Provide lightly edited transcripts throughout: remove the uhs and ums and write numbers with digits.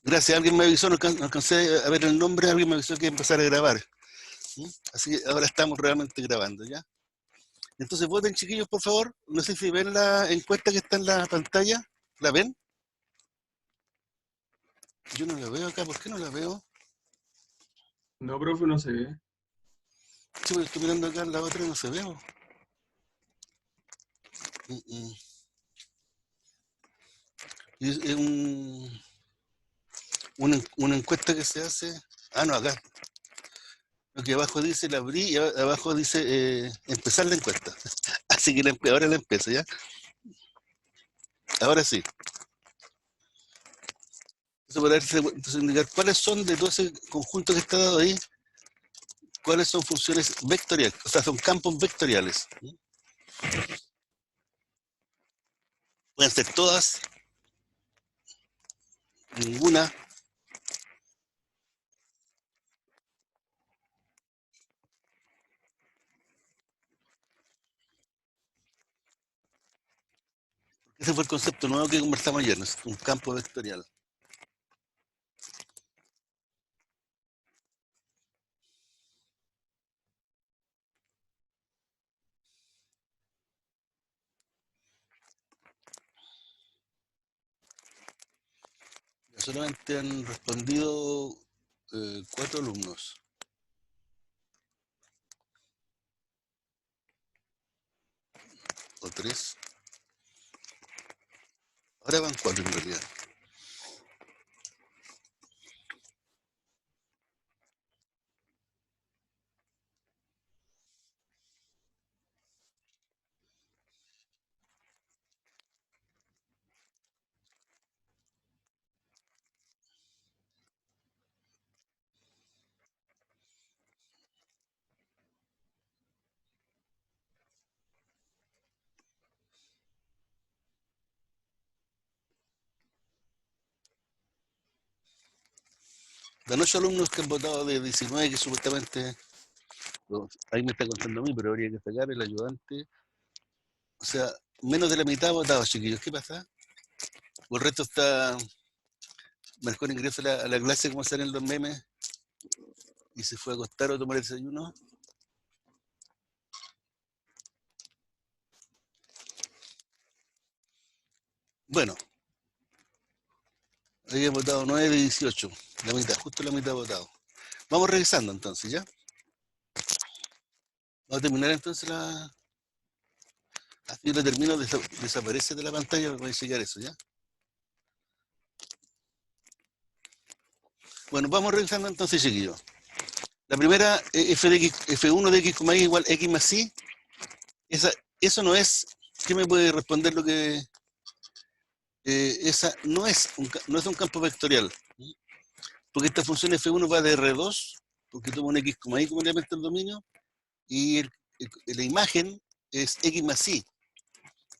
Gracias, alguien me avisó, no alcancé a ver el nombre, alguien me avisó que empezar a grabar. ¿Mm? Así que ahora estamos realmente grabando, ¿ya? Entonces voten, chiquillos, por favor. No sé si ven la encuesta que está en la pantalla. ¿La ven? Yo no la veo acá, ¿por qué no la veo? No, profe, no se ve. Sí, porque estoy mirando acá en la otra y no se veo. Mm, mm. Y es una encuesta que se hace. Ah, no, acá. Lo que abajo dice la abrí y abajo dice empezar la encuesta. Así que ahora la empiezo, ¿ya? Ahora sí. Eso para entonces indicar cuáles son de todo ese conjunto que está dado ahí, cuáles son funciones vectoriales, o sea, son campos vectoriales. Pueden ser todas, ninguna. Ese fue el concepto nuevo que conversamos ayer, ¿no? Un campo vectorial. Solamente han respondido 4 alumnos. O 3. Ahora van 4 en realidad. De 8 alumnos que han votado de 19, que supuestamente, bueno, ahí me está contando a mí, pero habría que sacar el ayudante. O sea, menos de la mitad ha votado, chiquillos. ¿Qué pasa? O el resto está, marcó el ingreso a la clase, como salen los memes, y se fue a acostar o a tomar el desayuno. Bueno, ahí he votado 9 de 18, la mitad, justo la mitad ha votado. Vamos revisando entonces, ¿ya? Vamos a terminar entonces la... Así lo termino, desaparece de la pantalla, voy a checar eso, ¿ya? Bueno, vamos revisando entonces, chiquillos. La primera, F1 de x, y igual x más y, eso no es... ¿Qué me puede responder lo que... esa no es un campo vectorial, porque esta función F1 va de R2, porque toma un x, y como elemento del dominio, y la imagen es x más y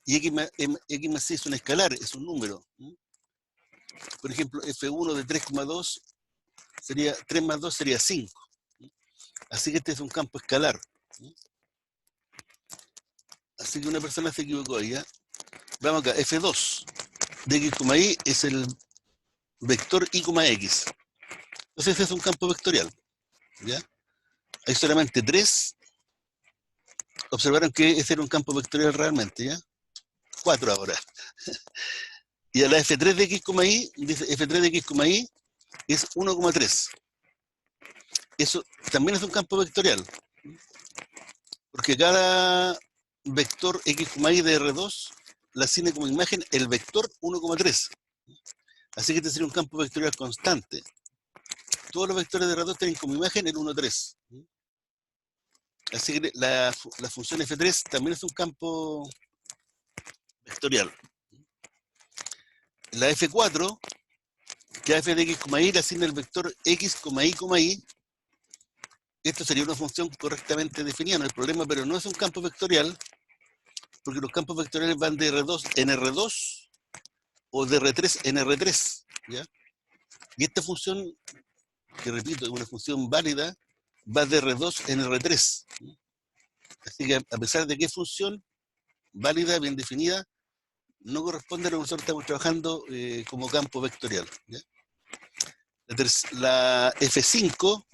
x más y es un escalar, es un número. Por ejemplo, F1 de 3,2 sería 3 más 2 sería 5. Así que este es un campo escalar. Así que una persona se equivocó ahí, ¿ya? Vamos acá, F2 de x, y es el vector y, x. Entonces este es un campo vectorial, ¿ya? Hay solamente 3. Observaron que ese era un campo vectorial realmente, ¿ya? 4 ahora. Y a la F3 de x, y, dice F3 de x, y es 1,3. Eso también es un campo vectorial, porque cada vector x, y de R2 la asigna como imagen el vector 1,3. Así que este sería un campo vectorial constante. Todos los vectores de R2 tienen como imagen el 1,3. Así que la función F3 también es un campo vectorial. La F4, que a f de x, y le asigna el vector x, y, esto sería una función correctamente definida, no hay problema, pero no es un campo vectorial, porque los campos vectoriales van de R2 en R2 o de R3 en R3, ¿ya? Y esta función, que repito, es una función válida, va de R2 en R3. Así que a pesar de que es función válida, bien definida, no corresponde a lo que nosotros estamos trabajando como campo vectorial, ¿ya? La F5,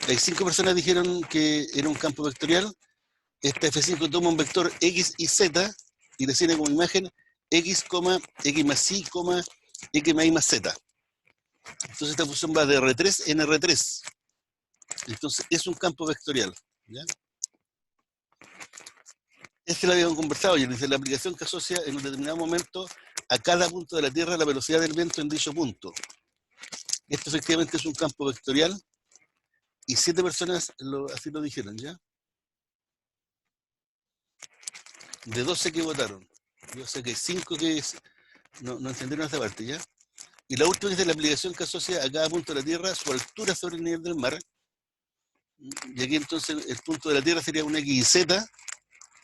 hay 5 personas dijeron que era un campo vectorial. Esta F5 toma un vector X y Z y le tiene como imagen X, X más Y, X más Y más Z. Entonces esta función va de R3 en R3. Entonces es un campo vectorial. ¿Ya? Este lo habíamos conversado, y dice la aplicación que asocia en un determinado momento a cada punto de la Tierra la velocidad del viento en dicho punto. Esto efectivamente es un campo vectorial y 7 personas así lo dijeron, ¿ya? De 12 que votaron. Yo sé que 5 que no entendieron esa parte, ¿ya? Y la última es de la aplicación que asocia a cada punto de la Tierra su altura sobre el nivel del mar. Y aquí entonces el punto de la Tierra sería un X y Z,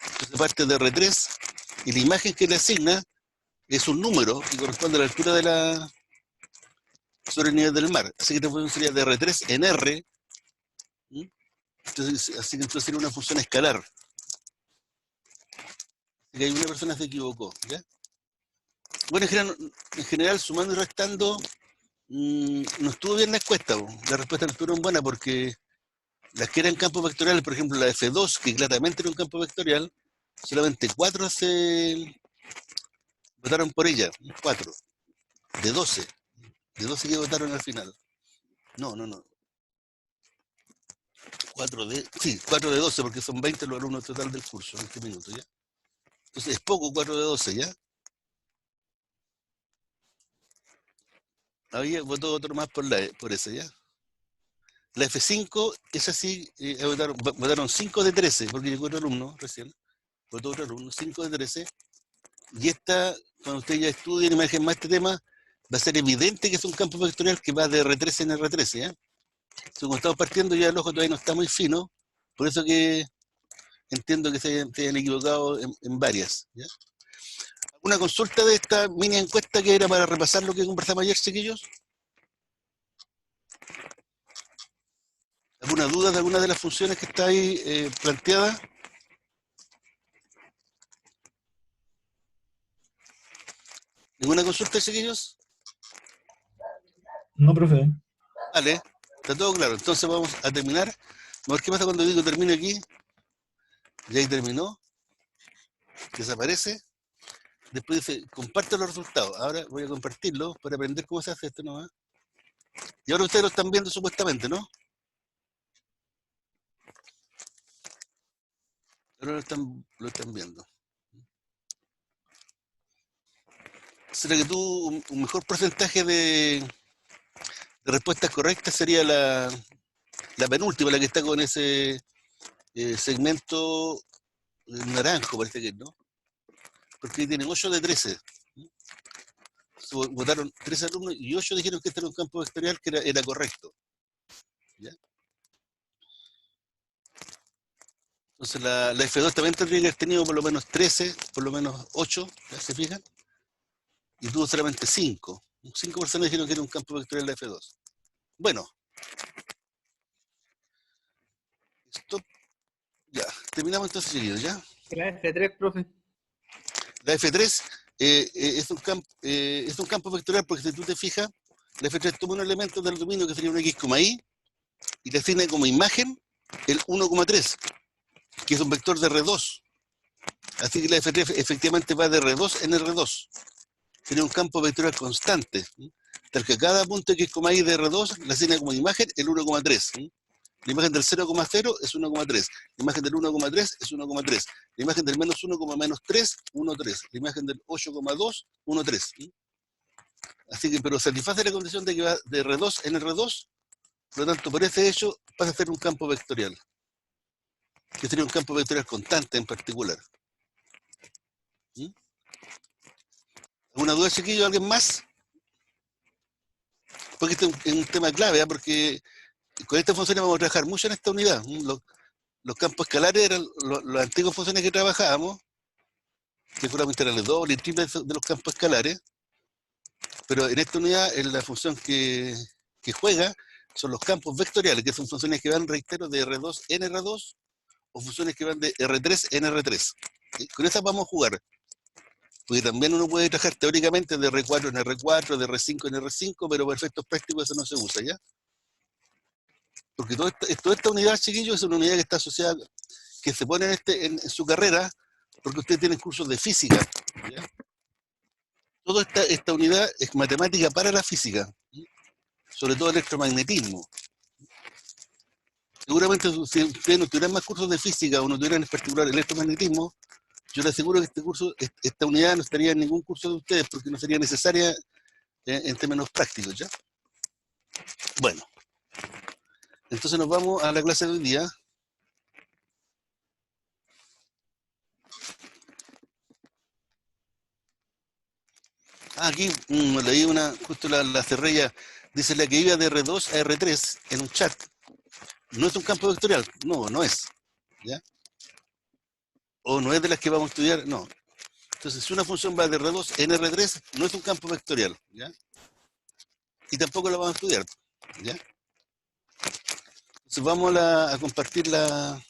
entonces parte de R3, y la imagen que le asigna es un número que corresponde a la altura sobre el nivel del mar. Así que esta función sería de R3 en R. Entonces, así que entonces sería una función escalar. Así que hay una persona que se equivocó, ¿ya? Bueno, en general, sumando y restando, no estuvo bien la encuesta. Las respuestas no estuvieron buenas porque las que eran campos vectoriales, por ejemplo, la F2, que claramente era un campo vectorial, solamente 4 votaron por ella. 4 de 12. De 12 que votaron al final. No. 4 de 12, porque son 20 los alumnos total del curso en este minuto, ¿ya? Entonces es poco 4 de 12, ¿ya? Votó otro más por esa, ¿ya? La F5, esa sí, votaron 5 de 13, porque llegó otro alumno recién, votó otro alumno, 5 de 13, y esta, cuando ustedes ya estudien y manejen más este tema, va a ser evidente que es un campo vectorial que va de R13 en R13, ¿ya? Entonces, como estamos partiendo, ya el ojo todavía no está muy fino, por eso que entiendo que se hayan equivocado en varias, ¿ya? ¿Alguna consulta de esta mini encuesta que era para repasar lo que conversamos ayer, chiquillos? ¿Alguna duda de alguna de las funciones que está ahí planteada? ¿Ninguna consulta, chiquillos? No, profe. Vale, está todo claro. Entonces vamos a terminar. A ver qué pasa cuando digo termine aquí. Ya ahí terminó. Desaparece. Después dice, comparte los resultados. Ahora voy a compartirlo para aprender cómo se hace esto nomás. Y ahora ustedes lo están viendo supuestamente, ¿no? Ahora lo están viendo. ¿Será que tú un mejor porcentaje de respuestas correctas sería la penúltima, la que está con ese segmento naranjo, parece que, ¿no? Porque tienen 8 de 13. Votaron 13 alumnos y 8 dijeron que este era un campo vectorial que era correcto. ¿Ya? Entonces la F2 también tendría que haber tenido por lo menos 13, por lo menos 8, ¿ya se fijan? Y tuvo solamente 5. 5 personas dijeron que era un campo vectorial la F2. Bueno. Stop. Ya, terminamos entonces seguido, ¿ya? La F3, profe. La F3 es un campo vectorial porque si tú te fijas, la F3 toma un elemento del dominio que sería un X, Y y le asigna como imagen el 1,3, que es un vector de R2. Así que la F3 efectivamente va de R2 en R2. Sería un campo vectorial constante, tal que a cada punto X, Y de R2 le asigna como imagen el 1,3. La imagen del 0,0 es 1,3. La imagen del 1,3 es 1,3. La imagen del menos 1,-3, 1,3. La imagen del 8,2, 1,3. Así que, pero satisface la condición de que va de R2 en R2, por lo tanto, por ese hecho, pasa a ser un campo vectorial. Que sería un campo vectorial constante en particular. ¿Alguna duda, chiquillo? ¿Alguien más? Porque este es un tema clave, ¿eh? Porque con estas funciones vamos a trabajar mucho en esta unidad. Los campos escalares eran las antiguas funciones que trabajábamos, que fueron integrales dobles y triples de los campos escalares, pero en esta unidad la función que juega son los campos vectoriales, que son funciones que van, reitero, de R2 en R2 o funciones que van de R3 en R3. Con esas vamos a jugar. Porque también uno puede trabajar teóricamente de R4 en R4, de R5 en R5, pero para efectos prácticos eso no se usa, ¿ya? Porque toda esta unidad, chiquillos, es una unidad que está asociada, que se pone en su carrera, porque ustedes tienen cursos de física, ¿ya? Toda esta unidad es matemática para la física, ¿sí? Sobre todo electromagnetismo. Seguramente si ustedes no tuvieran más cursos de física o no tuvieran en particular electromagnetismo, yo les aseguro que este curso, esta unidad no estaría en ningún curso de ustedes porque no sería necesaria en términos prácticos, ¿ya? Bueno, entonces nos vamos a la clase de hoy día. Aquí leí justo la cerré ya. Dice la que iba de R2 a R3 en un chat. No es un campo vectorial. No, no es. ¿Ya? O no es de las que vamos a estudiar. No. Entonces, si una función va de R2 en R3, no es un campo vectorial. ¿Ya? Y tampoco la vamos a estudiar. ¿Ya? Entonces, vamos a compartir la...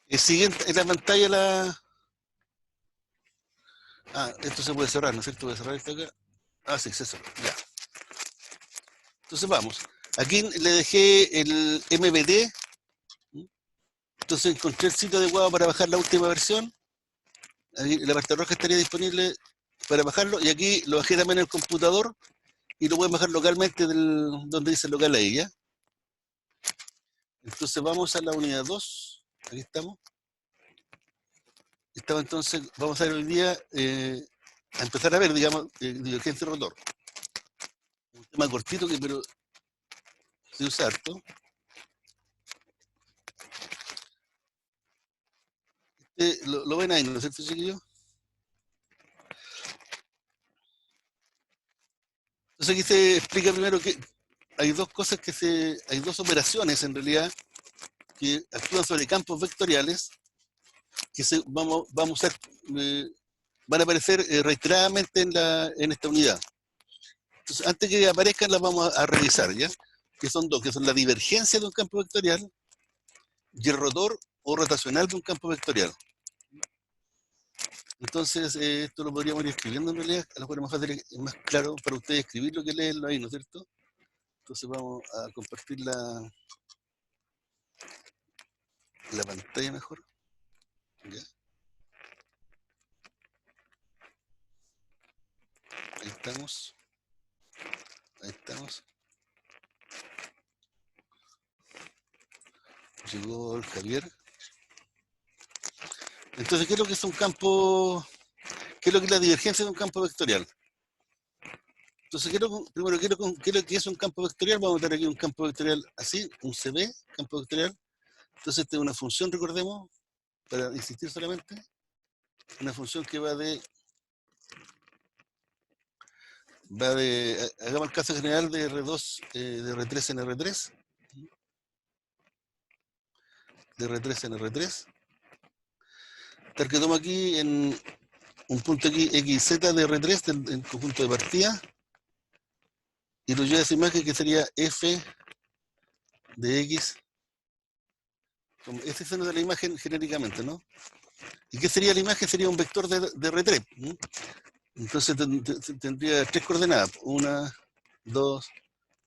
El siguiente, en la pantalla la... Ah, esto se puede cerrar, ¿no es cierto? Voy a cerrar esto acá. Ah, sí, se cerró. Ya. Entonces vamos. Aquí le dejé el MBD. Entonces encontré el sitio adecuado para bajar la última versión. Ahí la parte roja estaría disponible para bajarlo. Y aquí lo bajé también en el computador. Y lo pueden bajar localmente donde dice local ahí, ¿ya? Entonces vamos a la unidad 2. Aquí estamos. Entonces, vamos a ver hoy día, a empezar a ver, digamos, divergencia rotor. Un tema cortito que pero se usa harto. ¿Lo ven ahí, no es cierto, chiquillos? Entonces aquí se explica primero que hay dos cosas hay dos operaciones en realidad que actúan sobre campos vectoriales que vamos a usar, van a aparecer reiteradamente en esta unidad. Entonces, antes que aparezcan las vamos a revisar, ¿ya? Que son dos, que son la divergencia de un campo vectorial y el rotor o rotacional de un campo vectorial. Entonces, esto lo podríamos ir escribiendo en realidad, a lo mejor es más fácil, es más claro para ustedes escribirlo que leerlo ahí, ¿no es cierto? Entonces vamos a compartir la pantalla mejor. ¿Ya? Ahí estamos. Ahí estamos. Llegó el Javier. Entonces, ¿qué es lo que es un campo? ¿Qué es lo que es la divergencia de un campo vectorial? Entonces, primero, ¿qué es lo que es un campo vectorial? Vamos a tener aquí un campo vectorial así, un CB, campo vectorial. Entonces, esta es una función, recordemos, para insistir solamente, una función que va de, hagamos el caso general de R2, de R3 en R3, de R3 en R3, tal que tomo aquí en un punto aquí XZ de R3 en conjunto de partida, y lo llevo a esa imagen que sería F de X, como este es de la imagen genéricamente, ¿no? ¿Y qué sería la imagen? Sería un vector de R3. ¿No? Entonces tendría tres coordenadas, 1, 2,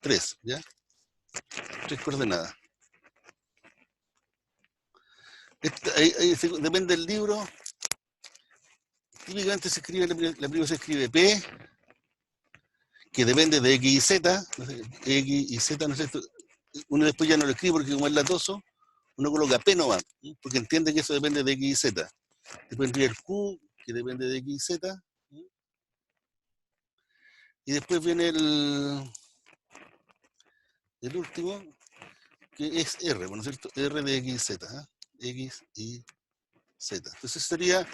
3, ¿ya? Tres coordenadas. Depende del libro. Típicamente se escribe, la primera se escribe P, que depende de X y Z, no sé, X y Z, no sé, uno después ya no lo escribe porque como es latoso, uno coloca P nomás, ¿no? Porque entiende que eso depende de X y Z. Después escribe el Q, que depende de X y Z, ¿no? Y después viene el último, que es R, ¿no es cierto? R de X y Z, ¿eh? X y Z. Entonces sería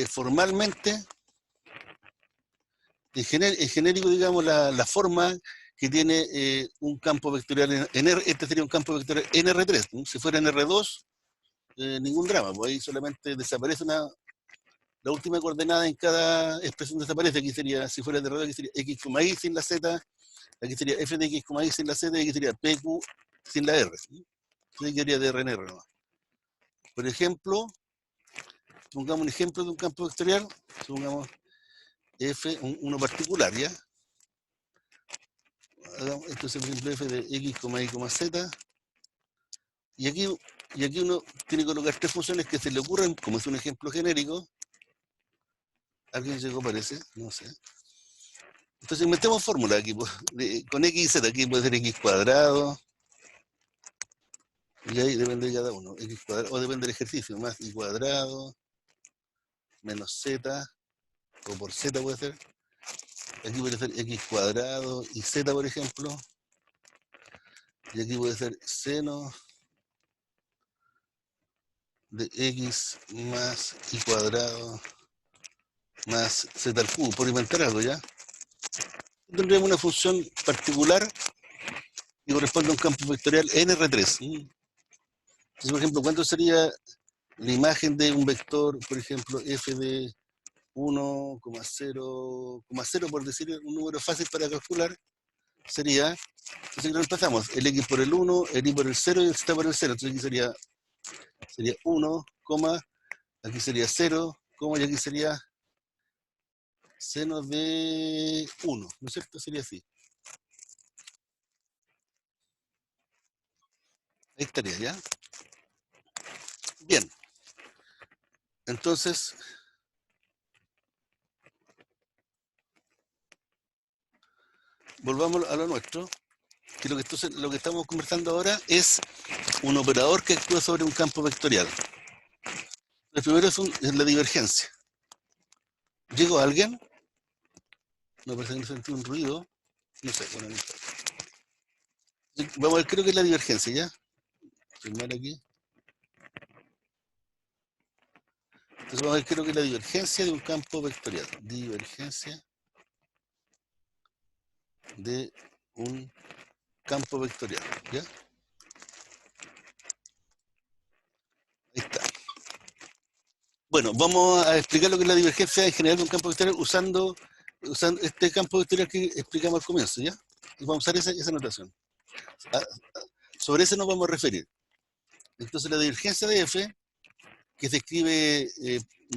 formalmente, en genérico, digamos, la forma que tiene un campo vectorial en R. Este sería un campo vectorial en R3. ¿No? Si fuera en R2, ningún drama, pues ahí solamente desaparece la última coordenada en cada expresión desaparece. Aquí sería, si fuera de R2, aquí sería X, Y sin la Z, aquí sería F de X, Y sin la Z, y aquí sería PQ sin la R. ¿Sí? Entonces yo haría DRNR nomás. Por ejemplo, pongamos un ejemplo de un campo vectorial, supongamos F, uno particular, ¿ya? Entonces, por ejemplo, F de X, Y, Z. Y aquí uno tiene que colocar tres funciones que se le ocurran, como es un ejemplo genérico. ¿Alguien llegó, parece? No sé. Entonces inventemos fórmula aquí, con X y Z, aquí puede ser X cuadrado, y ahí depende de cada uno, X cuadrado, o depende del ejercicio, más Y cuadrado, menos Z, o por Z puede ser, aquí puede ser X cuadrado y Z, por ejemplo, y aquí puede ser seno de X más Y cuadrado más Z al cubo, por inventar algo, ¿ya? Tendríamos una función particular que corresponde a un campo vectorial NR3. Entonces, por ejemplo, ¿cuánto sería la imagen de un vector, por ejemplo, f de 1,0, por decir un número fácil para calcular? Sería, entonces reemplazamos el x por el 1, el y por el 0 y el z por el 0. Entonces aquí sería 1, aquí sería 0, y aquí sería seno de 1, ¿no es cierto? Sería así. Ahí estaría, ¿ya? Bien. Entonces, volvamos a lo nuestro, que lo que estamos conversando ahora es un operador que actúa sobre un campo vectorial. El primero es la divergencia. ¿Llegó alguien? Me parece que no sentí un ruido. No sé, bueno, no importa. Vamos a ver, creo que es la divergencia, ¿ya? Firmar aquí. Entonces vamos a ver, creo que es la divergencia de un campo vectorial. Divergencia de un campo vectorial, ¿ya? Ahí está. Bueno, vamos a explicar lo que es la divergencia en general de un campo vectorial usando este campo vectorial que explicamos al comienzo, ¿ya? Y vamos a usar esa notación. Sobre eso nos vamos a referir. Entonces la divergencia de F, que se escribe,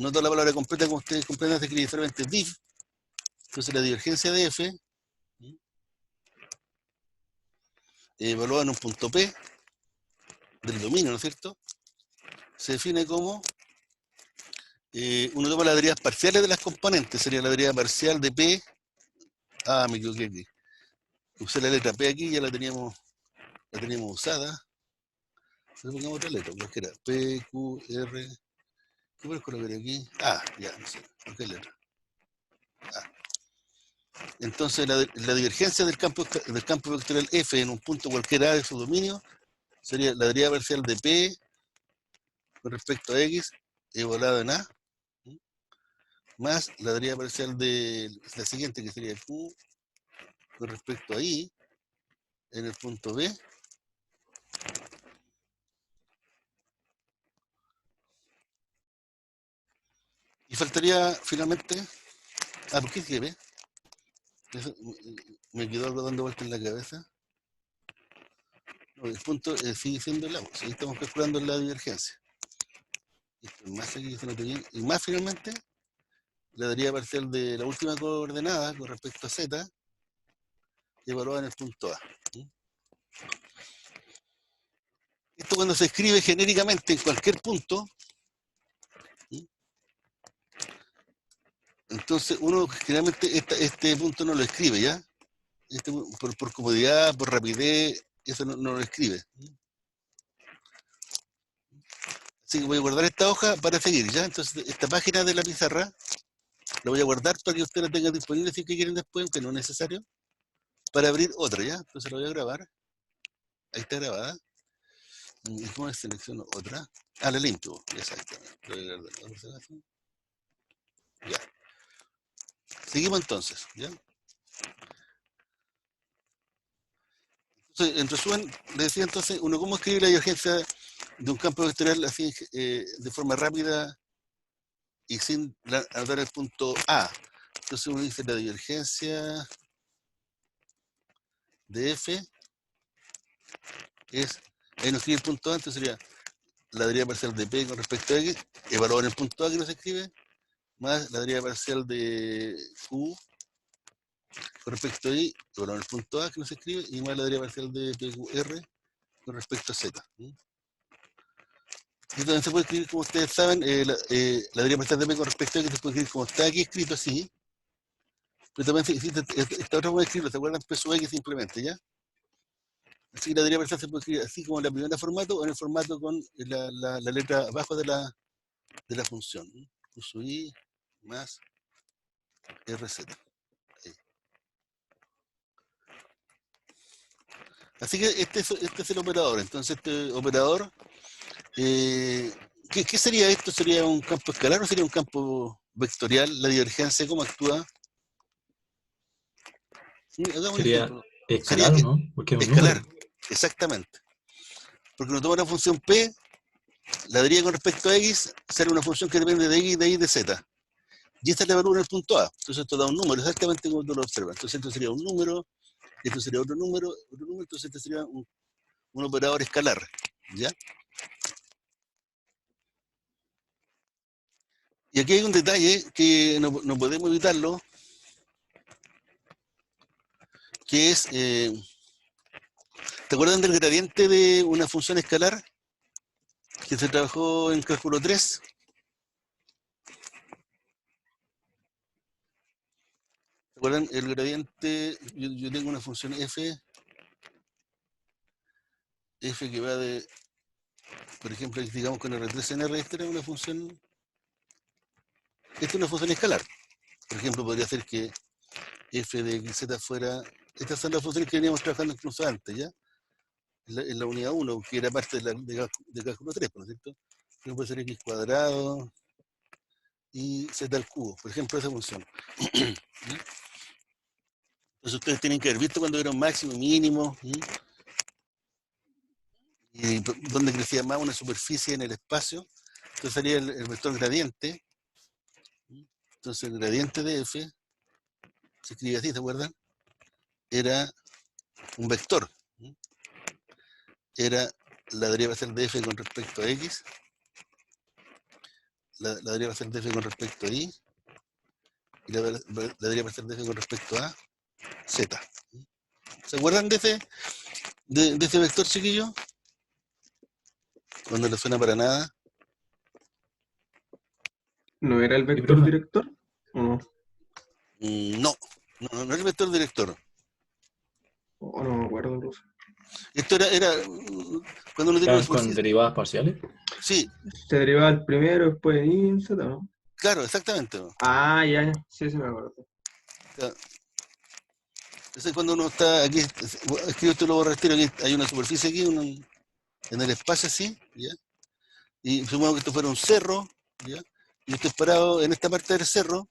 no toda la palabra completa como ustedes comprenden, se escribe solamente div. Entonces la divergencia de F, evaluada en un punto P del dominio, ¿no es cierto? Se define como, uno toma las derivadas parciales de las componentes, sería la derivada parcial de P, me equivoqué aquí. Usé la letra P aquí, ya la teníamos usada. Entonces pongamos otra letra, cualquiera. P, Q, R. ¿Qué puedes colocar aquí? Ya, no sé. ¿Qué letra? Entonces la divergencia del campo vectorial F en un punto cualquiera de su dominio sería la derivada parcial de P con respecto a X evaluado en A, más la derivada parcial de la siguiente, que sería Q con respecto a Y en el punto B, y faltaría finalmente, ¿por qué sigue B? Eso, me quedó algo dando vuelta en la cabeza. No, el punto sigue siendo el agua, ahí estamos calculando la divergencia. Más aquí se nota bien, y más finalmente la derivada parcial de la última coordenada con respecto a Z evaluada en el punto A. Esto cuando se escribe genéricamente en cualquier punto, entonces uno generalmente este punto no lo escribe, ¿ya? Por comodidad, por rapidez, eso no lo escribe. Así que voy a guardar esta hoja para seguir, ¿ya? Entonces esta página de la pizarra la voy a guardar para que ustedes la tengan disponible si quieren después, aunque no es necesario, para abrir otra, ¿ya? Entonces la voy a grabar. Ahí está grabada. ¿Y cómo selecciono otra? La limpio, exactamente. Ya. Seguimos entonces, ¿ya? Entonces, en resumen, le decía entonces, uno cómo escribe la divergencia de un campo vectorial así de forma rápida y sin anotar el punto A. Entonces uno dice la divergencia de F es ahí no escribe el punto A, entonces sería la deriva parcial de P con respecto a X, evaluado en el punto A que no se escribe, más la deriva parcial de Q con respecto a Y, evaluado en el punto A que no se escribe, y más la deriva parcial de PQR con respecto a Z. Y también se puede escribir, como ustedes saben, la deriva parcial de P con respecto a X se puede escribir como está aquí escrito así, pero también existe esta otra forma de escribirlo, ¿se acuerdan? P sub X simplemente, ¿ya? Así que la deriva parcial se puede escribir así como en la primera formato o en el formato con la letra abajo de la función. Q sub I más RZ. Ahí. Así que este es el operador. Entonces este operador, ¿qué sería esto? ¿Sería un campo escalar o sería un campo vectorial? La divergencia, ¿cómo actúa? Hagamos un Sería ejemplo. Sería escalar, ¿o no? Porque es un número. escalar, exactamente. Porque uno toma una función P, la deriva con respecto a X, será una función que depende de X, de Y, de Z. Y esta le evalúa en el punto A. Entonces esto da un número, exactamente como tú lo observas. Entonces esto sería un número, esto sería otro número, entonces este sería un operador escalar. ¿Ya? Y aquí hay un detalle que no podemos evitarlo, que es, ¿te acuerdan del gradiente de una función escalar que se trabajó en cálculo 3? ¿Se acuerdan el gradiente? Yo tengo una función f que va de, por ejemplo, digamos con R3 en R, esta era una función, esta es una función escalar. Por ejemplo, podría ser que f de xz fuera, estas son las funciones que veníamos trabajando incluso antes, ¿ya? En la unidad 1, que era parte de cálculo 3, ¿no es cierto? Que puede ser x cuadrado y z al cubo, por ejemplo, esa función. Entonces ustedes tienen que haber visto cuando era un máximo, mínimo, y dónde crecía más una superficie en el espacio. Entonces salía el vector gradiente. Entonces el gradiente de f se escribe así, ¿se acuerdan? Era un vector. Era la deriva parcial de f con respecto a x, la deriva parcial de f con respecto a y la deriva parcial de f con respecto a z. ¿Se acuerdan de ese vector, chiquillo? Cuando le suena para nada. ¿No era el Sí, vector profe. director? ¿O no? No es el vector director. Oh, no me acuerdo, profe. Esto era cuando uno tiene una Eran con superficie. derivadas parciales. Sí, Se derivaba el primero, después en Y, en Z, ¿no? claro, exactamente. Ah, ya, sí, sí me acuerdo. Entonces cuando uno está aquí, escribo esto luego retiro, aquí hay una superficie aquí, en el espacio así, ¿ya? Y supongamos que esto fuera un cerro, ¿ya? Y yo estoy parado en esta parte del cerro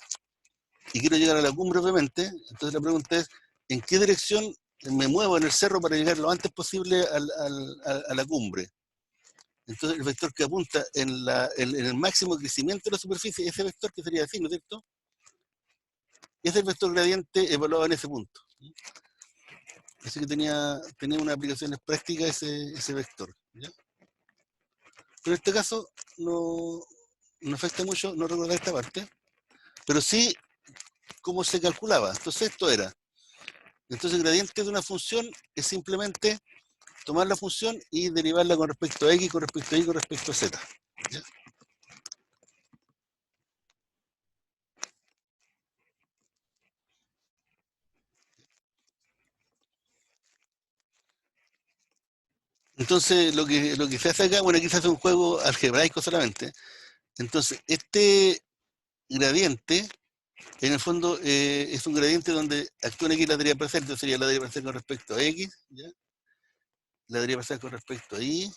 y quiero llegar a la cumbre, obviamente. Entonces la pregunta es, ¿en qué dirección me muevo en el cerro para llegar lo antes posible a la cumbre? Entonces el vector que apunta en el máximo crecimiento de la superficie, ese vector que sería así, ¿no es cierto? Ese es el vector gradiente evaluado en ese punto. Así que tenía unas aplicaciones prácticas ese vector. ¿Ya? Pero en este caso no afecta mucho no recordar esta parte, pero sí cómo se calculaba. Entonces entonces el gradiente de una función es simplemente tomar la función y derivarla con respecto a x, con respecto a y, con respecto a z. ¿Ya? Entonces lo que se hace acá, bueno, aquí se hace un juego algebraico solamente. Entonces este gradiente en el fondo es un gradiente donde actúa aquí la deriva parcial, entonces sería la deriva parcial con respecto a x, ¿ya? La deriva parcial con respecto a y.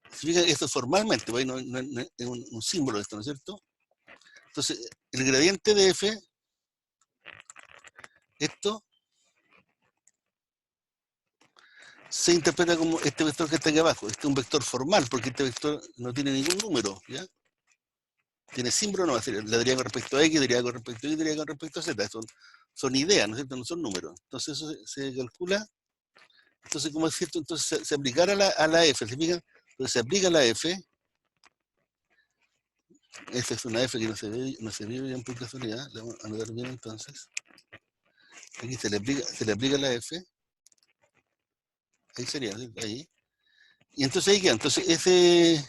Significa esto formalmente, pues, no es un símbolo de esto, ¿no es cierto? Entonces, el gradiente de f, esto se interpreta como este vector que está aquí abajo. Este es un vector formal, porque este vector no tiene ningún número, ¿ya? Tiene símbolo, no va a ser la deriva con respecto a x, deriva con respecto a y, deriva con respecto a z. Son ideas, ¿no es cierto? No son números. Entonces eso se calcula Entonces, como es cierto, entonces se aplicara a la F, ¿se fijan? Entonces se aplica la F. Esta es una F que no se ve bien por casualidad. La vamos a anotar bien entonces. Aquí se le aplica la F. Ahí sería, ahí. Y entonces ahí queda. Entonces ese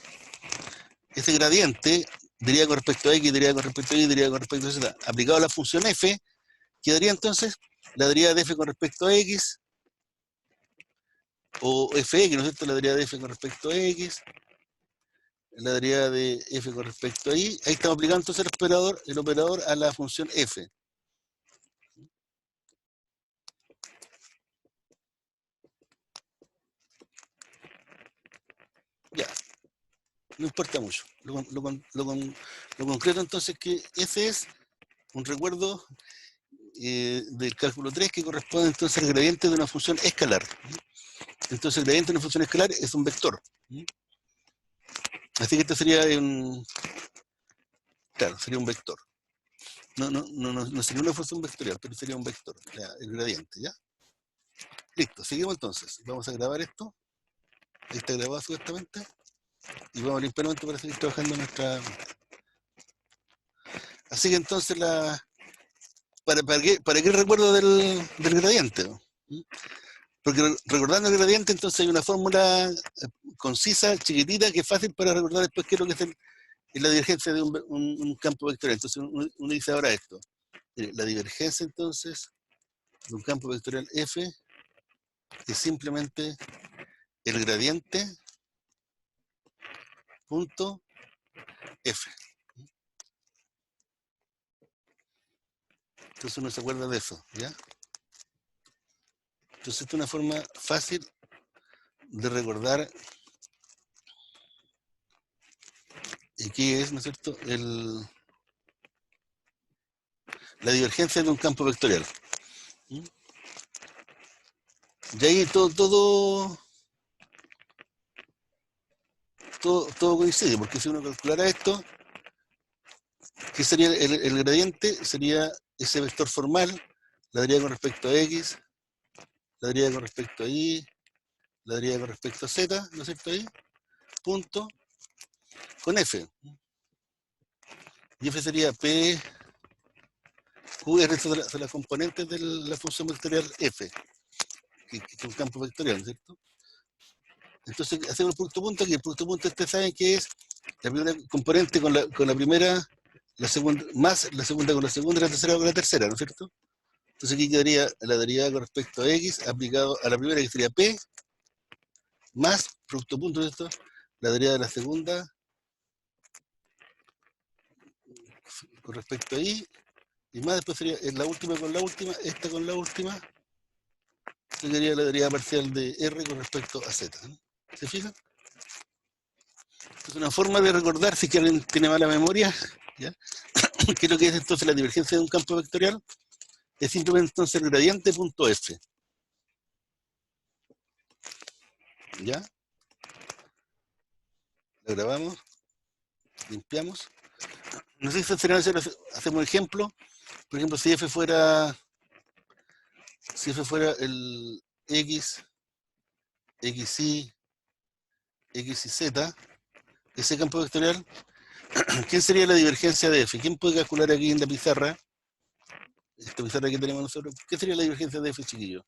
gradiente diría con respecto a X, diría con respecto a Y, diría con respecto a Z. Aplicado a la función F, quedaría entonces la derivada de F con respecto a X, o Fx, ¿no es cierto? La derivada de F con respecto a X, la derivada de F con respecto a Y. Ahí estamos aplicando entonces el operador a la función F. Ya, no importa mucho. Lo concreto entonces es que ese es un recuerdo del cálculo 3 que corresponde entonces al gradiente de una función escalar. Entonces el gradiente de una función escalar es un vector. Así que este sería claro, sería un vector. No sería una función vectorial, pero sería un vector, el gradiente, ¿ya? Listo, seguimos entonces. Vamos a grabar esto. Ahí está grabado supuestamente. Y vamos limpiamente para seguir trabajando en nuestra... Así que entonces ¿para qué el recuerdo del gradiente? ¿Mm? Porque recordando el gradiente, entonces hay una fórmula concisa, chiquitita, que es fácil para recordar después qué es lo que es la divergencia de un campo vectorial. Entonces uno dice ahora esto. La divergencia entonces de un campo vectorial F es simplemente el gradiente punto F. Entonces uno se acuerda de eso, ¿ya? Entonces esta es una forma fácil de recordar qué es, ¿no es cierto?, la divergencia de un campo vectorial. ¿Mm? Y ahí todo coincide, porque si uno calculara esto, ¿qué sería el gradiente? Sería ese vector formal, la derivada con respecto a X, la derivada con respecto a Y, la derivada con respecto a Z, ¿no es cierto? Ahí, punto, con F. Y F sería P, Q, R son las componentes de la función vectorial F, que es un campo vectorial, ¿no es cierto? Entonces hacemos el punto aquí. El punto ustedes saben que es la primera componente con la primera, la segunda, más la segunda con la segunda y la tercera con la tercera, ¿no es cierto? Entonces aquí quedaría la derivada con respecto a X aplicado a la primera, que sería P, más producto punto de esto, la derivada de la segunda con respecto a Y, y más después sería la última con la última, esta con la última, que sería la derivada parcial de R con respecto a Z, ¿no? ¿Se fijan? Es una forma de recordar, si alguien tiene mala memoria, ¿ya? ¿Qué es lo que es entonces la divergencia de un campo vectorial? Es simplemente entonces el gradiente punto F. ¿Ya? Lo grabamos, limpiamos. No sé si hacemos ejemplo. Por ejemplo, si F fuera el X, XY, XZ, ese campo vectorial, ¿quién sería la divergencia de F? ¿Quién puede calcular aquí en la pizarra? Esta pizarra que tenemos nosotros. ¿Qué sería la divergencia de F, chiquillo?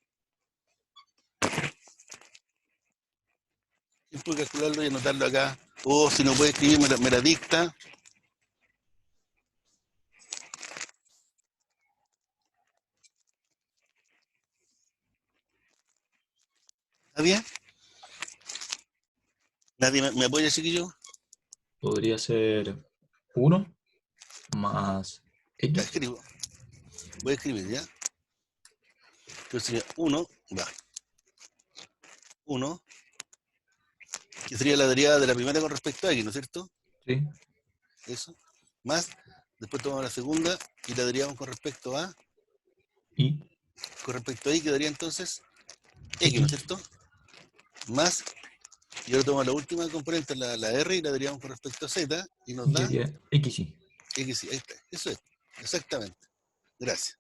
¿Quién puede calcularlo y anotarlo acá? O si no puede escribir, me la dicta. ¿Nadie? ¿Nadie me apoya, chiquillo? Podría ser 1 más Ya, X. escribo. Voy a escribir, ¿ya? Entonces sería 1, va. 1, que sería la derivada de la primera con respecto a X, ¿no es cierto? Sí. Eso. Más, después tomamos la segunda y la derivamos con respecto a Y quedaría entonces X, ¿no es X. cierto? Más, y ahora tomamos la última componente, la R, y la derivamos con respecto a Z, y nos Y da sería XY. X, ahí está. Eso es, exactamente. Gracias.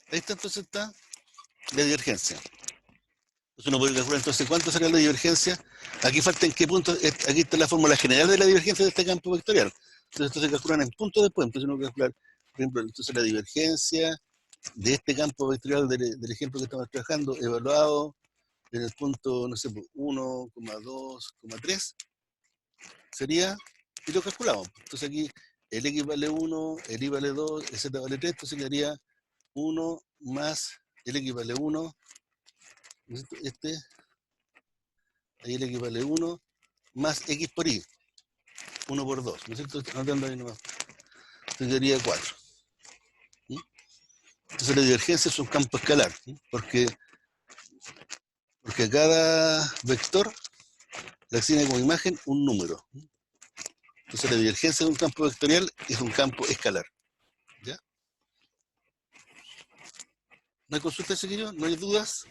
Ahí está, entonces está la divergencia. Entonces uno puede calcular entonces cuánto será la divergencia. Aquí falta en qué punto, aquí está la fórmula general de la divergencia de este campo vectorial. Entonces esto se calculan en puntos después. Entonces uno puede calcular, por ejemplo, entonces la divergencia de este campo vectorial del ejemplo que estamos trabajando, evaluado en el punto, no sé, 1,2,3, sería, y lo calculamos. Entonces aquí el X vale 1, el Y vale 2, el Z vale 3, entonces quedaría 1 más el X vale 1, este, ahí el X vale 1, más X por Y, 1 por 2, ¿no es cierto? Anotando ahí nomás. Entonces quedaría 4. ¿Sí? Entonces la divergencia es un campo escalar, ¿sí? Porque a cada vector le asigna como imagen un número. ¿Sí? Entonces la divergencia de un campo vectorial es un campo escalar. ¿Ya? ¿No hay consultas, chiquillos? ¿No hay dudas?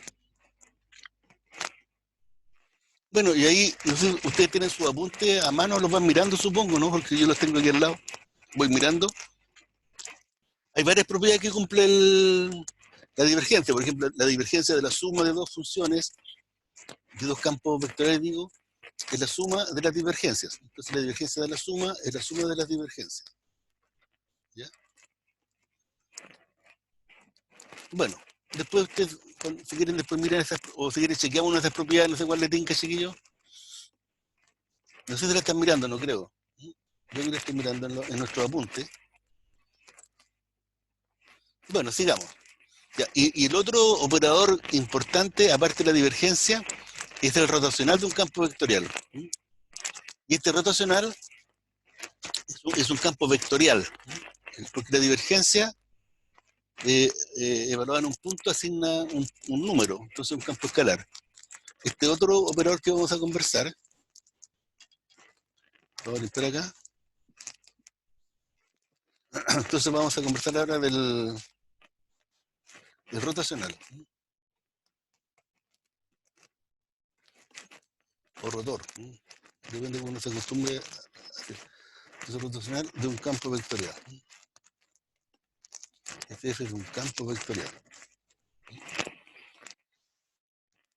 Bueno, y ahí, no sé, ustedes tienen su apunte a mano, los van mirando, supongo, ¿no? Porque yo los tengo aquí al lado. Voy mirando. Hay varias propiedades que cumple la divergencia. Por ejemplo, la divergencia de la suma de dos funciones, de dos campos vectoriales, digo, es la suma de las divergencias. Entonces la divergencia de la suma es la suma de las divergencias. ¿Ya? Bueno, después ustedes, si quieren después mirar esas, o si quieren chequeamos una de esas propiedades, no sé cuál le tinca, chiquillos. No sé si la están mirando, no creo. Yo la estoy mirando en nuestro apunte. Bueno, sigamos. Ya, y el otro operador importante, aparte de la divergencia, es el rotacional de un campo vectorial. Y este rotacional es un campo vectorial, porque la divergencia evaluada en un punto asigna un número, entonces un campo escalar. Este otro operador que vamos a conversar, vamos a limpiar acá, entonces vamos a conversar ahora del rotacional, o rotor, depende de cómo uno se acostumbre a hacer. Es rotacional de un campo vectorial. F es un campo vectorial.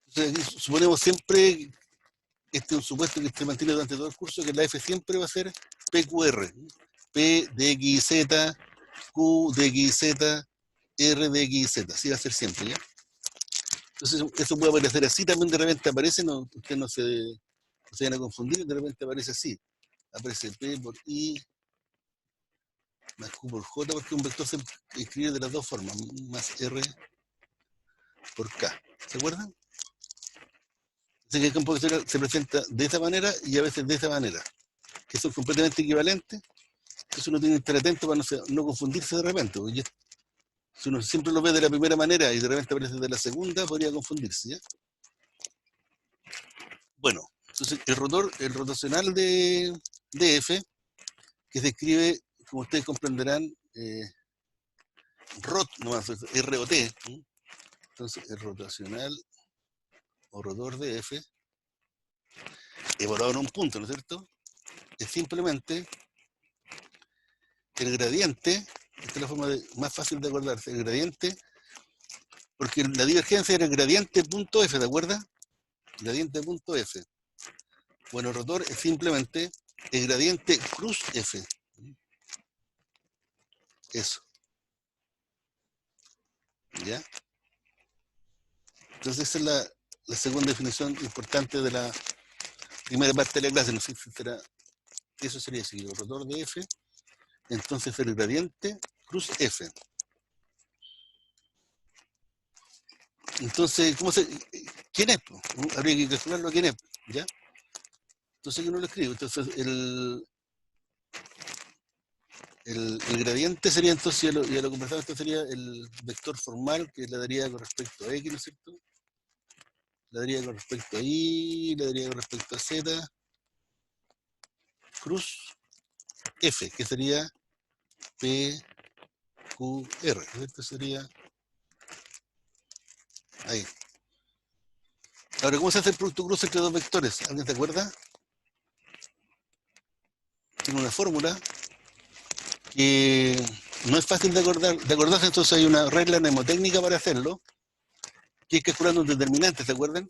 Entonces aquí suponemos siempre, este es un supuesto que se mantiene durante todo el curso, que la F siempre va a ser PQR. P de XZ, Q de XZ, R de XZ. Así va a ser siempre, ¿ya? Entonces eso puede aparecer así, también de repente aparece, no, ustedes no se vayan a confundir, de repente aparece así. Aparece P por I más Q por J, porque un vector se escribe de las dos formas, más R por K. ¿Se acuerdan? Así que el campo vectorial se presenta de esta manera y a veces de esta manera, que son completamente equivalentes. Entonces uno tiene que estar atento para no confundirse de repente. Porque si uno siempre lo ve de la primera manera y de repente aparece de la segunda, podría confundirse, ¿ya? Bueno, entonces el rotacional de F, que se escribe, como ustedes comprenderán, ROT, nomás, ROT, ¿sí? Entonces el rotacional o rotor de F, evaluado en un punto, ¿no es cierto? Es simplemente el gradiente, esta es la forma más fácil de acordarse, el gradiente, porque la divergencia era el gradiente punto F, ¿de acuerdo? Gradiente punto F. Bueno, el rotor es simplemente el gradiente cruz F. Eso. ¿Ya? Entonces esa es la segunda definición importante de la primera parte de la clase. No sé si será, eso sería así, el rotor de F, entonces el gradiente cruz F. Entonces, ¿quién es? Habría que calcularlo quién es, ¿ya? Entonces yo no lo escribo. Entonces el gradiente sería entonces, ya lo conversamos, esto sería el vector formal que le daría con respecto a X, ¿no es cierto? Le daría con respecto a Y, le daría con respecto a Z, cruz F, que sería P, Q, R. Esto sería ahí. Ahora, ¿cómo se hace el producto cruz entre dos vectores? ¿Alguien se acuerda? Tiene una fórmula que no es fácil de acordarse, entonces hay una regla mnemotécnica para hacerlo, que es calculando un determinante, ¿se acuerdan?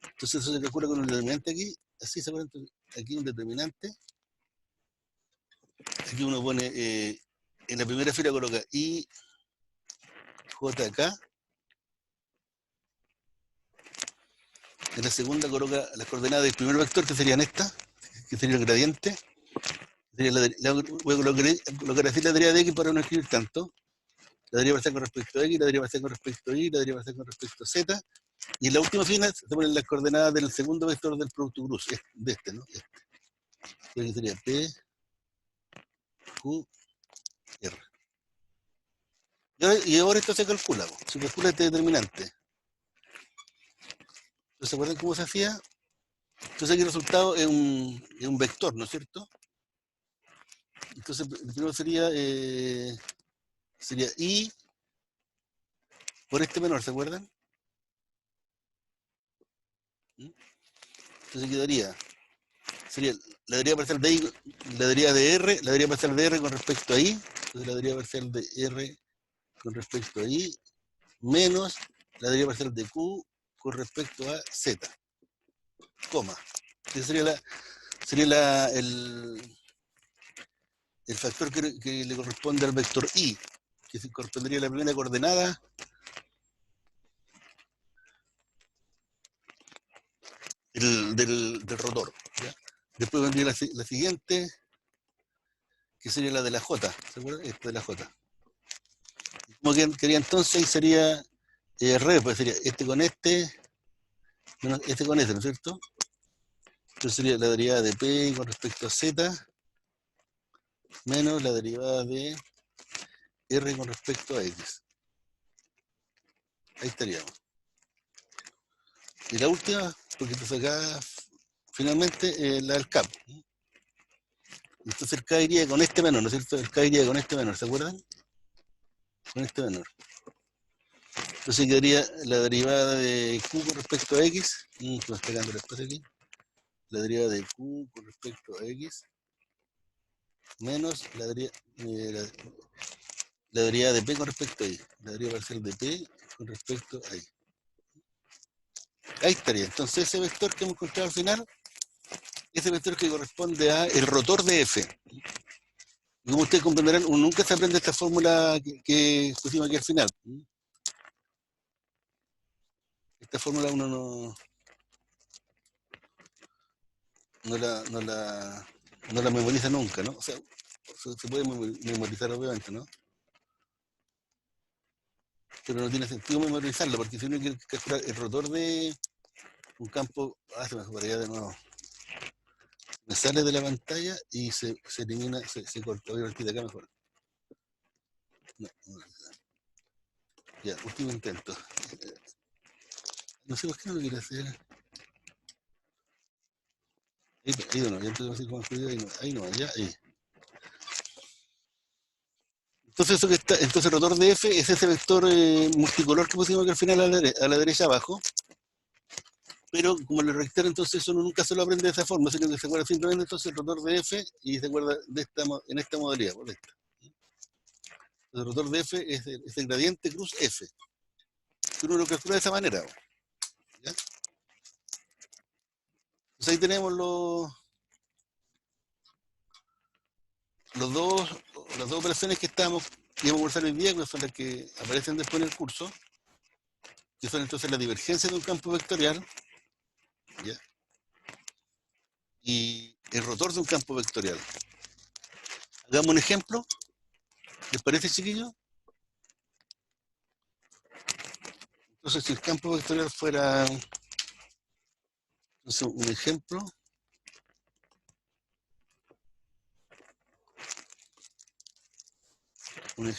Entonces eso se calcula con un determinante aquí, así se acuerdan, aquí un determinante. Aquí uno pone, en la primera fila coloca I, J acá. En la segunda coloca las coordenadas del primer vector, que serían estas, que sería el gradiente. Sería voy a colocar así la derivada de X para no escribir tanto. La derivada parcial con respecto a X, la derivada parcial con respecto a Y, la derivada parcial con respecto a Z. Y en la última fila se ponen las coordenadas del segundo vector del producto cruz, de este, ¿no? Este sería P, Q, R. Y ahora esto se calcula, se calcula este determinante. ¿Se acuerdan cómo se hacía? Entonces aquí el resultado es un vector, ¿no es cierto? Entonces el primero sería I por este menor, ¿se acuerdan? Entonces sería la derivada parcial de I, la derivada de R, la derivada parcial de R con respecto a I, entonces la derivada parcial de R con respecto a I, menos la derivada parcial de Q con respecto a Z, coma. Ese sería el factor que le corresponde al vector I, que se correspondería a la primera coordenada del rotor. ¿Ya? Después vendría la siguiente, que sería la de la J, ¿se acuerdan? Esta de la J. Como quería entonces, y sería R, pues sería este con este, menos este con este, ¿no es cierto? Entonces sería la derivada de P con respecto a Z, menos la derivada de R con respecto a X. Ahí estaríamos. Y la última, porque entonces acá, finalmente, la del CAP. Entonces el K iría con este menor, ¿no es cierto? El K iría con este menor, ¿se acuerdan? Con este menor. Entonces quedaría la derivada de Q con respecto a X, y estoy pegando el espacio aquí, la derivada de Q con respecto a X, menos la derivada de P con respecto a Y, la derivada parcial de P con respecto a Y. Ahí estaría. Entonces ese vector que hemos encontrado al final, ese vector que corresponde a el rotor de F. Y como ustedes comprenderán, uno nunca se aprende esta fórmula que pusimos aquí al final. Esta fórmula uno no la memoriza nunca, ¿no? O sea, se puede memorizar obviamente, ¿no? Pero no tiene sentido memorizarlo, porque si uno quiere calcular el rotor de un campo, se me fue para allá de nuevo. Me sale de la pantalla y se elimina, se corta. Voy a partir de acá mejor. No. Ya, último intento. No sé por qué no lo quiere hacer. Ahí no, ya entonces como ahí no, ya, ahí. Entonces eso que está, entonces el rotor de F es ese vector multicolor que pusimos aquí al final a la derecha abajo. Pero como le reitero, entonces eso nunca se lo aprende de esa forma, sino que se acuerda simplemente entonces el rotor de F y se acuerda en esta modalidad, por esta. El rotor de F es el gradiente cruz F. Que uno lo calcula de esa manera. ¿Ya? Entonces ahí tenemos las dos operaciones que íbamos a conversar hoy día, que son las que aparecen después en el curso, que son entonces la divergencia de un campo vectorial, ¿ya? Y el rotor de un campo vectorial. Hagamos un ejemplo. ¿Les parece, chiquillos? Entonces, si el campo vectorial fuera, entonces, un ejemplo, un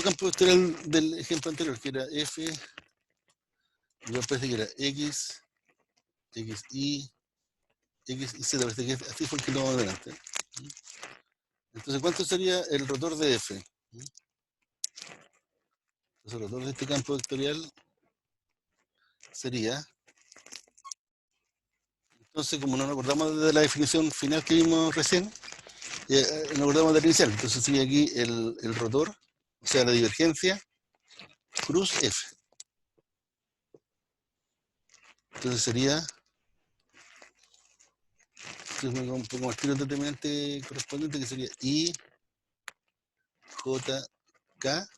campo vectorial del ejemplo anterior, que era F, me parece que era X, XY, X y Z, parece que así fue el que lo vamos adelante. Entonces, ¿cuánto sería el rotor de F? Entonces, el rotor de este campo vectorial sería, entonces, como no nos acordamos de la definición final que vimos recién, Nos acordamos del inicial, entonces sería aquí el rotor, o sea, la divergencia, cruz F. Entonces sería, entonces me pongo más tiro determinante correspondiente, que sería I, J, K.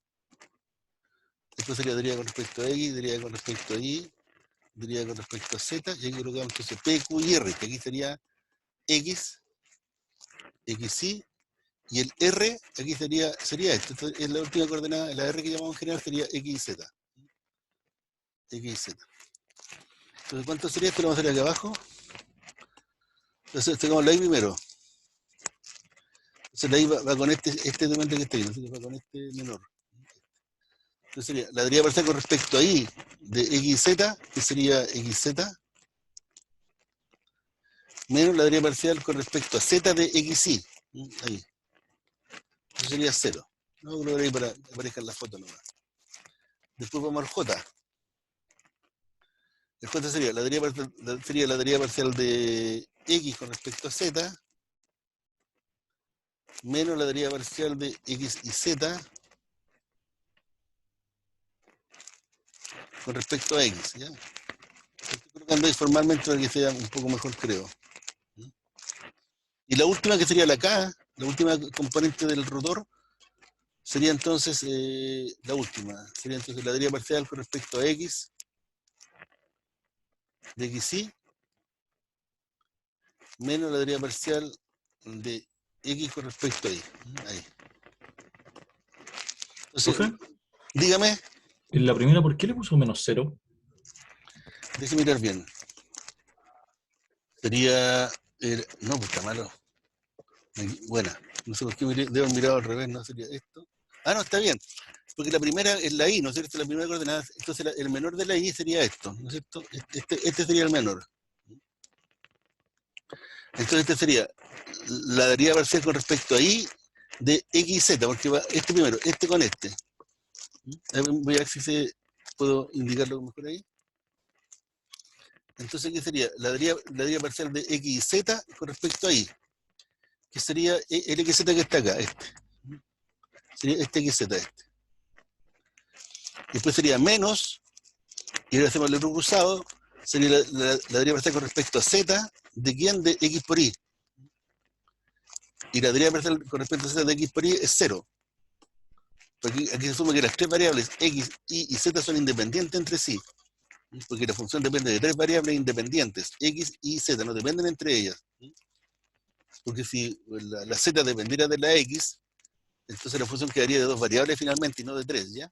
Después sería deriva con respecto a X, deriva con respecto a Y, deriva con respecto a Z, y aquí colocamos entonces P, Q y R, que aquí sería X, XY, y el R, aquí sería esto. Esto es la última coordenada, la R que llamamos en general sería X y Z. X y Z. Entonces, ¿cuánto sería esto? Lo vamos a hacer aquí abajo. Entonces, tengamos la I primero. Entonces, la I va con este elemento que está ahí, ¿no? Va con este menor. Entonces, sería la deriva parcial con respecto a I de X y Z, que sería XZ, menos la deriva parcial con respecto a Z de XY. Ahí. Eso sería 0. No, lo veré ahí para que aparezca en la foto nomás. Después vamos al J. El J sería la deriva parcial de X con respecto a Z, menos la deriva parcial de X y Z con respecto a X. ¿Ya? Estoy colocando ahí formalmente para que sea un poco mejor, creo. Y la última, que sería la K, la última componente del rotor, sería entonces la última. Sería entonces la deriva parcial con respecto a X de XY menos la deriva parcial de X con respecto a Y. Ahí. Entonces, ¿Profe? dígame, En la primera, ¿por qué le puso menos 0? déjeme mirar bien. Sería. No, pues está malo. Buena. No sé por qué debo haber mirado al revés, ¿no? Sería esto. Ah, no, está bien. Porque la primera es la I, ¿no es cierto? La primera coordenada. Entonces el menor de la I sería esto, ¿no es cierto? Este sería el menor. Entonces este sería la deriva parcial con respecto a I de XZ, porque va este primero, este con este. Voy a ver si puedo indicarlo mejor ahí. Entonces, ¿qué sería? La deriva parcial de X y Z con respecto a Y, que sería el XZ que está acá, este. Sería este XZ, este. Después sería menos, y ahora hacemos el otro cruzado, sería la deriva parcial con respecto a Z, ¿de quién? De X por Y. Y la deriva parcial con respecto a Z de X por Y es 0. Aquí se asume que las tres variables X, Y y Z son independientes entre sí. Porque la función depende de tres variables independientes, X y Z, no dependen entre ellas. Porque si la Z dependiera de la X, entonces la función quedaría de dos variables finalmente y no de tres, ¿ya?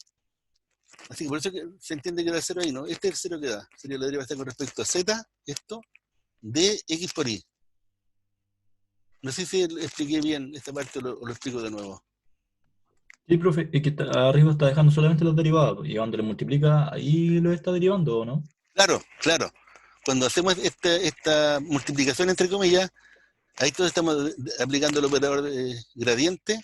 Así que por eso que se entiende que da 0 ahí, ¿no? Este es el 0 que da. Sería la deriva con respecto a Z, esto, de X por Y. No sé si expliqué bien esta parte o lo explico de nuevo. Sí, profe, es que arriba está dejando solamente los derivados, y cuando le multiplica, ahí lo está derivando, ¿o no? Claro, claro. Cuando hacemos esta multiplicación entre comillas, ahí todos estamos aplicando el operador gradiente.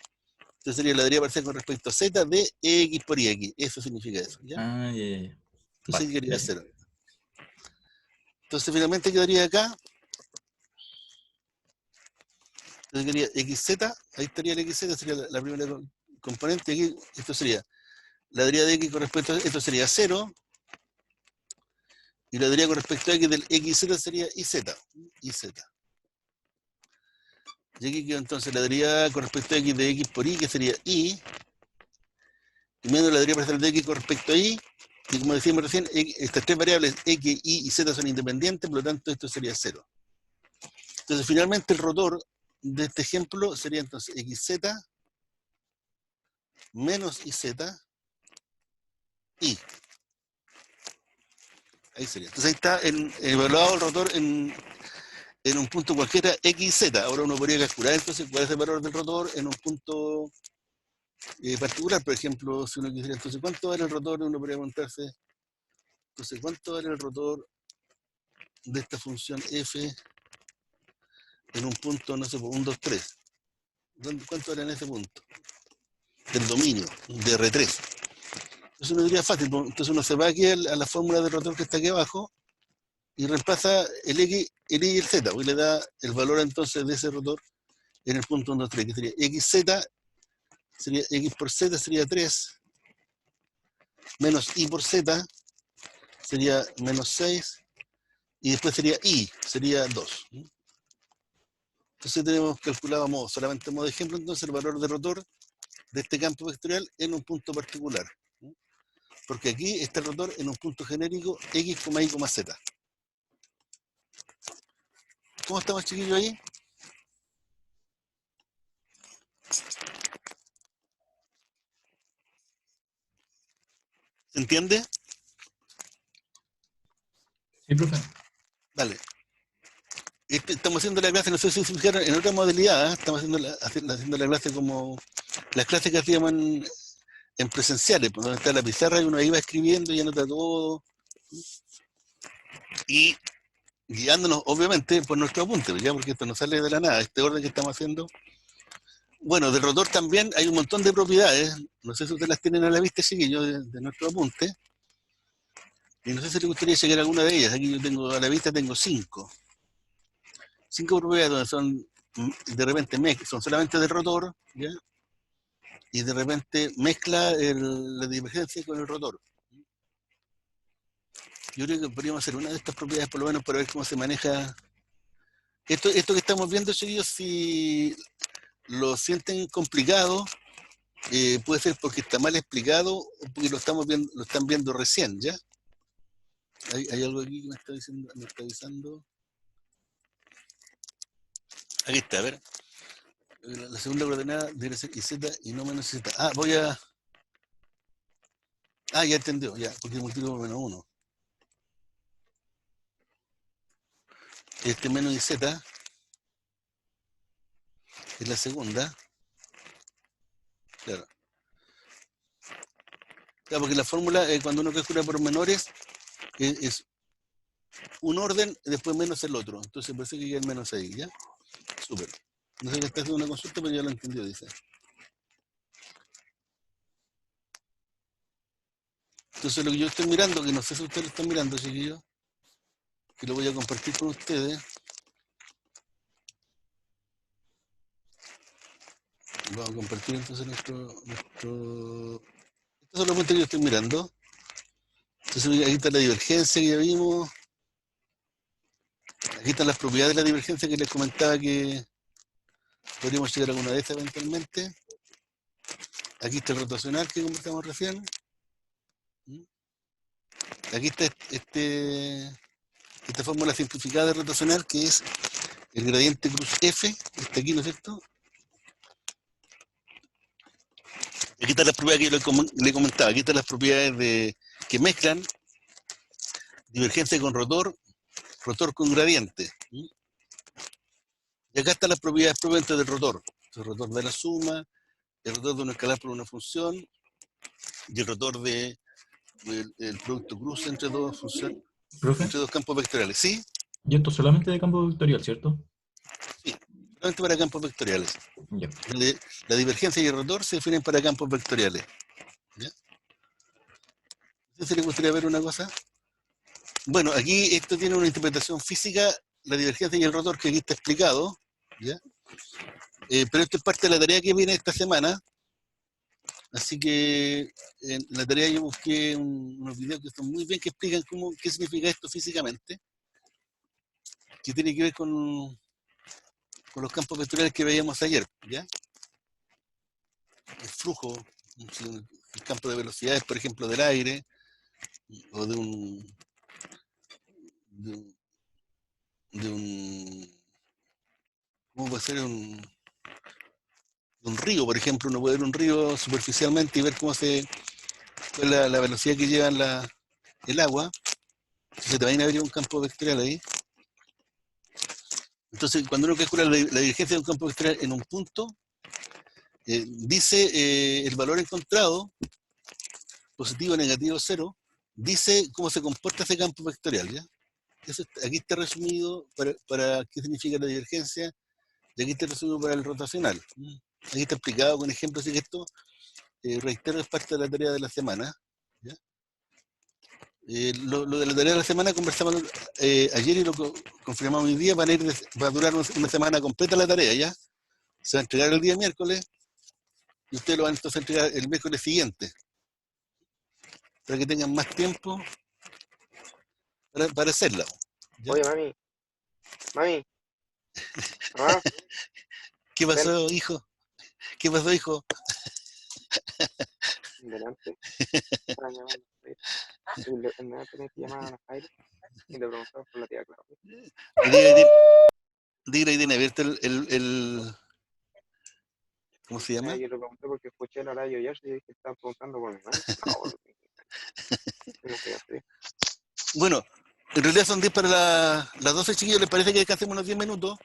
Entonces sería la deriva parcial con respecto a Z de X por Y. Eso significa eso, ¿ya? Ah, ya, ya. Entonces Vale, quería ya, ya. 0. Entonces finalmente quedaría acá. Entonces quedaría XZ. Ahí estaría el XZ, sería la primera componente. Aquí, esto sería la deriva de X con respecto a esto sería 0. Y la deriva con respecto a X del XZ sería IZ. IZ. Y aquí quedó entonces la deriva con respecto a X de X por Y, que sería Y. Y menos la deriva parcial de X con respecto a Y. Y como decíamos recién, estas tres variables X, Y y Z son independientes, por lo tanto esto sería 0. Entonces finalmente el rotor de este ejemplo sería entonces XZ menos IZ, Y. Ahí sería. Entonces ahí está evaluado el rotor en un punto cualquiera XZ. Ahora uno podría calcular entonces cuál es el valor del rotor en un punto particular. Por ejemplo, si uno quisiera, entonces, ¿cuánto vale el rotor? Uno podría preguntarse, entonces, ¿cuánto vale el rotor de esta función F en un punto, no sé, un 2, 3? ¿Cuánto vale en ese punto? Del dominio, de R3. Entonces uno diría fácil, entonces uno se va aquí a la fórmula del rotor que está aquí abajo y reemplaza el X, el Y y el Z, y le da el valor entonces de ese rotor en el punto 1, 2, 3, que sería xz, sería x por z sería 3, menos y por z sería menos 6, y después sería y, sería 2. Entonces tenemos calculado solamente a modo de ejemplo, entonces el valor de rotor de este campo vectorial en un punto particular. Porque aquí está el rotor en un punto genérico x, y, z. ¿Cómo estamos, chiquillos, ahí? ¿Se entiende? Sí, profe. Dale. Estamos haciendo la clase, no sé si se fijaron, en otra modalidad, ¿eh? Estamos haciendo la clase como las clases que hacíamos en presenciales, pues, donde está la pizarra y uno ahí va escribiendo y anota todo. Y guiándonos, obviamente, por nuestro apunte, ¿ya? Porque esto no sale de la nada, este orden que estamos haciendo. Bueno, del rotor también hay un montón de propiedades, no sé si ustedes las tienen a la vista, chiquillos, de nuestro apunte. Y no sé si les gustaría llegar a alguna de ellas. Aquí yo tengo a la vista, tengo 5. 5 propiedades donde son, de repente, son solamente del rotor, ¿ya? Y de repente mezcla la divergencia con el rotor. Yo creo que podríamos hacer una de estas propiedades, por lo menos, para ver cómo se maneja. Esto que estamos viendo, chiquillos, si lo sienten complicado, puede ser porque está mal explicado o porque lo están viendo recién, ¿ya? Hay algo aquí que me está diciendo, me está avisando. Aquí está, a ver. La segunda coordenada debe ser YZ y no menos Z. Ya entendió, ya, porque multiplico por menos 1. Este menos YZ es la segunda. Claro. Claro, porque la fórmula, cuando uno calcula por menores, es un orden y después menos el otro. Entonces por eso que queda el menos ahí, ¿ya? Súper. No sé que está haciendo una consulta, pero ya lo entendió, dice. Entonces lo que yo estoy mirando, que no sé si ustedes lo están mirando, chiquillos, que lo voy a compartir con ustedes. Vamos a compartir entonces nuestro... Estos son los puntos que yo estoy mirando. Entonces aquí está la divergencia que ya vimos. Aquí están las propiedades de la divergencia que les comentaba que podríamos llegar a alguna de estas eventualmente. Aquí está el rotacional que conversamos recién. Aquí está esta fórmula simplificada de rotacional que es el gradiente cruz F, está aquí, ¿no es cierto? Aquí están las propiedades que yo le comentaba, aquí están las propiedades que mezclan divergencia con rotor, rotor con gradiente. Y acá están las propiedades propiamente del rotor. El rotor de la suma, el rotor de un escalar por una función, y el rotor del producto cruz entre dos funciones, Profe, entre dos campos vectoriales. ¿Sí? y esto solamente de campo vectorial, ¿cierto? Sí, solamente para campos vectoriales. Ya. La divergencia y el rotor se definen para campos vectoriales. ¿Ya? No sé si les gustaría ver una cosa. Bueno, aquí esto tiene una interpretación física, la divergencia y el rotor, que aquí está explicado, ¿ya? Pero esto es parte de la tarea que viene esta semana. Así que en la tarea yo busqué unos videos que están muy bien, que explican qué significa esto físicamente, que tiene que ver con los campos vectoriales que veíamos ayer, ¿ya? El flujo, el campo de velocidades, por ejemplo, del aire, o de un ¿cómo puede ser? Un río, por ejemplo, uno puede ver un río superficialmente y ver cuál es la velocidad que lleva el agua. Entonces también habría un campo vectorial ahí. Entonces, cuando uno calcula la divergencia de un campo vectorial en un punto, dice el valor encontrado, positivo, negativo, cero, dice cómo se comporta ese campo vectorial, ¿ya? Aquí está resumido para qué significa la divergencia, y aquí está resumido para el rotacional. Aquí está explicado con ejemplos, así que esto, reitero, es parte de la tarea de la semana, ¿ya? Lo de la tarea de la semana conversamos ayer y lo confirmamos hoy día, va a durar una semana completa la tarea, ¿ya? Se va a entregar el día miércoles y ustedes lo van entonces a entregar el miércoles siguiente, para que tengan más tiempo para hacerla. ¿Ya? Oye, mami. Mami. Mamá. ¿Qué pasó, hijo? ¿Qué pasó, hijo? Delante. Estaban llamando a Jairo. Y en delante me llamaban a Jairo. Y le preguntaban por la tía Claudia. Diga y tiene abierto ¿cómo se llama? Yo le pregunté porque escuché el horario ayer y dije que estaban preguntando por mi mami. No, por mi no sé, así. Bueno, en realidad son 10 para las 12, chiquillos. ¿Les parece que descansemos unos 10 minutos?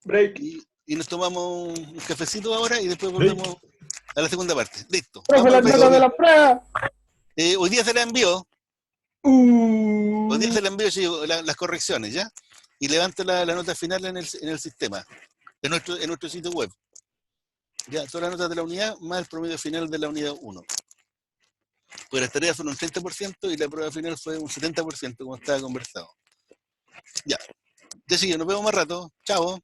Break. Y nos tomamos un cafecito ahora y después Break. volvemos a la segunda parte. Listo. Profe, Vamos las al notas de break. la prueba. Hoy día se la envió. Hoy día se la envió, chiquillos, las correcciones, ¿ya? Y levanta la nota final en el sistema, en nuestro sitio web. Ya, todas las notas de la unidad más el promedio final de la unidad 1. Pues las tareas son un 30% y la prueba final fue un 70%, como estaba conversado. Ya, chiquillos, nos vemos más rato. Chao.